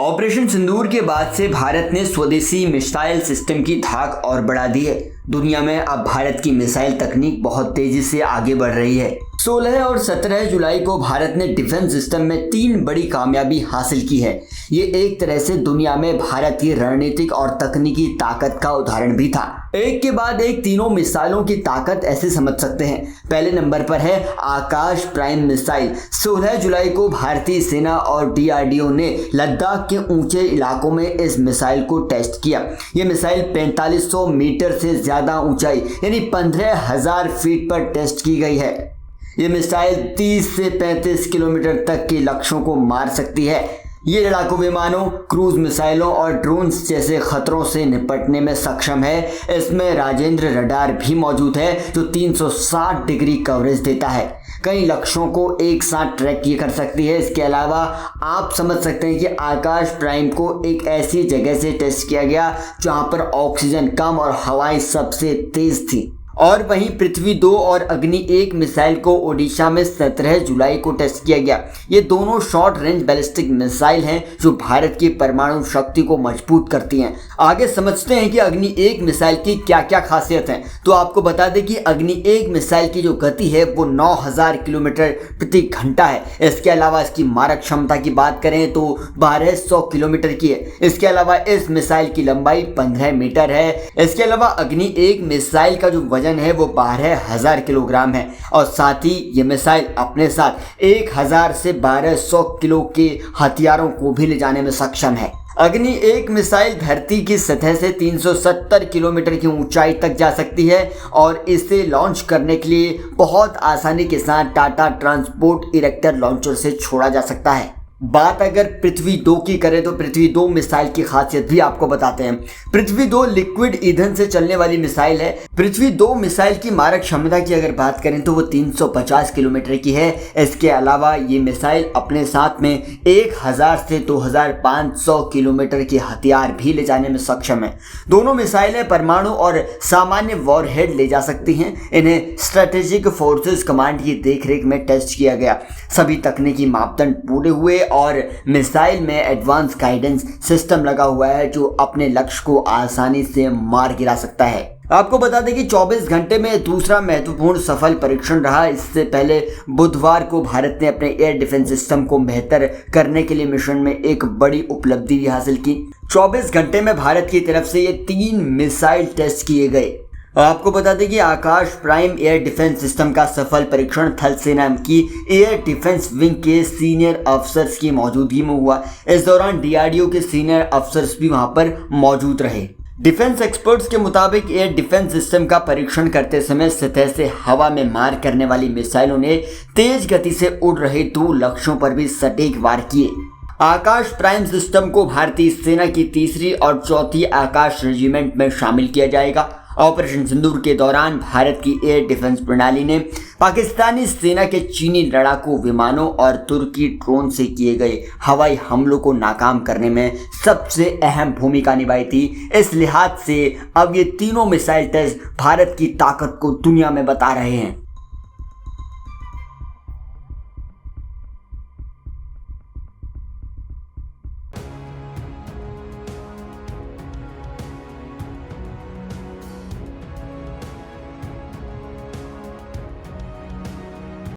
Operation सिंदूर के बाद से भारत ने स्वदेशी मिसाइल सिस्टम की धाक और बढ़ा दी है। दुनिया में अब भारत की मिसाइल तकनीक बहुत तेजी से आगे बढ़ रही है। 16 और 17 जुलाई को भारत ने डिफेंस सिस्टम में 3 बड़ी कामयाबी हासिल की है। ये एक तरह से दुनिया में भारत की रणनीतिक और तकनीकी ताकत का उदाहरण भी था। एक के बाद एक तीनों मिसाइलों की ताकत ऐसे समझ सकते हैं। पहले नंबर पर है आकाश प्राइम मिसाइल। 16 जुलाई को भारतीय सेना और DRDO ने लद्दाख के ऊंचे इलाकों में इस मिसाइल को टेस्ट किया। ये मिसाइल 4500 मीटर से ज्यादा ऊंचाई यानी 15,000 फीट पर टेस्ट की गई है। ये मिसाइल 30 से 35 किलोमीटर तक के लक्ष्यों को मार सकती है। ये लड़ाकू विमानों, क्रूज मिसाइलों और ड्रोन्स जैसे खतरों से निपटने में सक्षम है। इसमें राजेंद्र रडार भी मौजूद है जो 360 डिग्री कवरेज देता है। कई लक्ष्यों को एक साथ ट्रैक कर सकती है। इसके अलावा आप समझ सकते हैं कि आकाश प्राइम को एक ऐसी जगह से टेस्ट किया गया जहां पर ऑक्सीजन कम और हवाएं सबसे तेज थी। और वहीं पृथ्वी 2 और अग्नि 1 मिसाइल को ओडिशा में 17 जुलाई को टेस्ट किया गया। ये दोनों शॉर्ट रेंज बैलिस्टिक मिसाइल हैं जो भारत की परमाणु शक्ति को मजबूत करती हैं। आगे समझते हैं कि अग्नि 1 मिसाइल की क्या क्या खासियत है। तो आपको बता दें कि अग्नि 1 मिसाइल की जो गति है वो 9000 किलोमीटर प्रति घंटा है। इसके अलावा इसकी मारक क्षमता की बात करें तो 1200 किलोमीटर की है। इसके अलावा इस मिसाइल की लंबाई 15 मीटर है। इसके अलावा अग्नि 1 मिसाइल का जो वजन है वो 12,000 किलोग्राम है और साथ ही ये मिसाइल अपने साथ 1000 से 1200 किलो के हथियारों को भी ले जाने में सक्षम है। अग्नि 1 मिसाइल धरती की सतह से 370 किलोमीटर की ऊंचाई तक जा सकती है और इसे लॉन्च करने के लिए बहुत आसानी के साथ टाटा ट्रांसपोर्ट इरेक्टर लॉन्चर से छोड़ा जा सकता है। बात अगर पृथ्वी 2 की करें तो पृथ्वी 2 मिसाइल की खासियत भी आपको बताते हैं। पृथ्वी 2 लिक्विड ईंधन से चलने वाली मिसाइल है। पृथ्वी 2 मिसाइल की मारक क्षमता की अगर बात करें तो वो 350 किलोमीटर की है। इसके अलावा ये मिसाइल अपने साथ में 1000 से 2500 किलोमीटर के हथियार भी ले जाने में सक्षम है। दोनों मिसाइलें परमाणु और सामान्य वॉरहेड ले जा सकती हैं। इन्हें स्ट्रेटेजिक फोर्सेस कमांड की देखरेख में टेस्ट किया गया। सभी तकनीकी मापदंड पूरे हुए और मिसाइल में एडवांस गाइडेंस सिस्टम लगा हुआ है जो अपने लक्ष्य को आसानी से मार गिरा सकता है। आपको बता दें कि 24 घंटे में दूसरा महत्वपूर्ण सफल परीक्षण रहा। इससे पहले बुधवार को भारत ने अपने एयर डिफेंस सिस्टम को बेहतर करने के लिए मिशन में एक बड़ी उपलब्धि भी हासिल की। 24 घंटे में भारत की तरफ से ये 3 मिसाइल टेस्ट किए गए। आपको बता दें कि आकाश प्राइम एयर डिफेंस सिस्टम का सफल परीक्षण थल सेना की एयर डिफेंस विंग के सीनियर अफसर्स की मौजूदगी में हुआ। इस दौरान DRDO के सीनियर अफसर्स भी वहां पर मौजूद रहे। डिफेंस एक्सपर्ट्स के मुताबिक एयर डिफेंस सिस्टम का परीक्षण करते समय सतह से हवा में मार करने वाली मिसाइलों ने तेज गति से उड़ रहे 2 लक्ष्यों पर भी सटीक वार किए। आकाश प्राइम सिस्टम को भारतीय सेना की 3री और 4थी आकाश रेजिमेंट में शामिल किया जाएगा। ऑपरेशन सिंदूर के दौरान भारत की एयर डिफेंस प्रणाली ने पाकिस्तानी सेना के चीनी लड़ाकू विमानों और तुर्की ड्रोन से किए गए हवाई हमलों को नाकाम करने में सबसे अहम भूमिका निभाई थी। इस लिहाज से अब ये तीनों मिसाइल टेस्ट भारत की ताकत को दुनिया में बता रहे हैं।